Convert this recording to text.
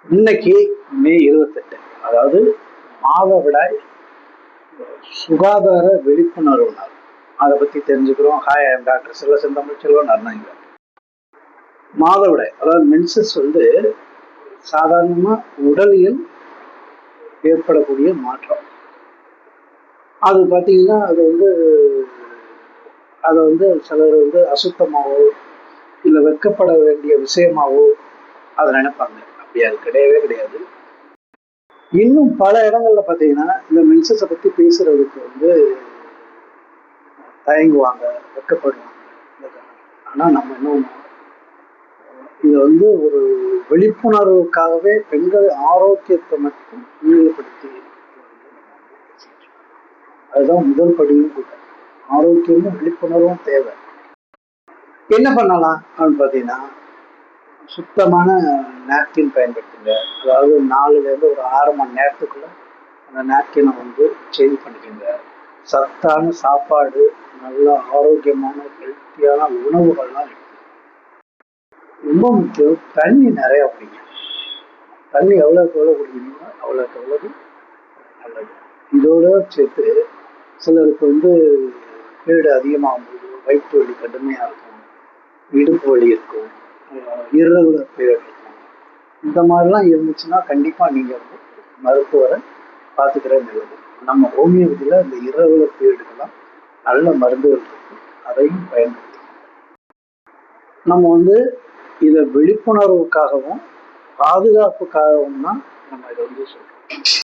இன்னைக்கு மே 28, அதாவது மாதவிடாய் சுகாதார விழிப்புணர்வு நாள். அதை பத்தி தெரிஞ்சுக்கிறோம். Hi, I am doctor Selvasenthamizh Selvan அருணாங்க. மாதவிடாய் அதாவது மென்சஸ் சாதாரணமா உடலியல் ஏற்படக்கூடிய மாற்றம். அது பார்த்தீங்கன்னா அதை சிலர் அசுத்தமாவோ இல்லை வெட்கப்பட வேண்டிய விஷயமாவோ அதை நினைப்பாங்க. அப்படி அது கிடையவே கிடையாது. இன்னும் பல இடங்கள்ல பார்த்தீங்கன்னா இந்த மென்சஸை பற்றி பேசுறதுக்கு தயங்குவாங்க, வெட்கப்படுவாங்க. ஆனால் நம்ம என்ன இது ஒரு விழிப்புணர்வுக்காகவே பெண்கள் ஆரோக்கியத்தை மட்டும் ஈடுபடுத்தி அதுதான் முதல் படியும் கூட. ஆரோக்கியமும் விழிப்புணர்வும் தேவை. என்ன பண்ணலாம் அப்படின்னு பார்த்தீங்கன்னா, சுத்தமான நாப்கின் பயன்படுத்துங்க. அதாவது 4லேருந்து ஒரு 6 மணி நேரத்துக்குள்ள அந்த நாப்கினை சேஞ்ச் பண்ணிக்கோங்க. சத்தான சாப்பாடு, நல்ல ஆரோக்கியமான ஹெல்த்தியான உணவுகள்லாம் இருக்கு. ரொம்ப முக்கியம், தண்ணி நிறையா குடிங்க. தண்ணி எவ்வளோக்கு எவ்வளோ குடிக்கணுமோ அவ்வளோக்கு எவ்வளவு நல்லது. இதோட சேர்த்து சிலருக்கு பீரியட் அதிகமாகும்போது வயிற்று வலி கடுமையாக இருக்கும், இடுப்பு வலி இருக்கும், இரகுலர் பீரியட் இருக்கும். இந்த மாதிரிலாம் இருந்துச்சுன்னா கண்டிப்பாக நீங்கள் மருத்துவரை பார்த்துக்கிற நல்லது. நம்ம ஹோமியோபதியில் இந்த இரகுலர் பீரியடுக்கெல்லாம் நல்ல மருந்துகள் இருக்கு, அதையும் பயன்படுத்தி நம்ம இதை விழிப்புணர்வுக்காகவும் பாதுகாப்புக்காகவும் தான் நம்ம இதை சொல்கிறோம்.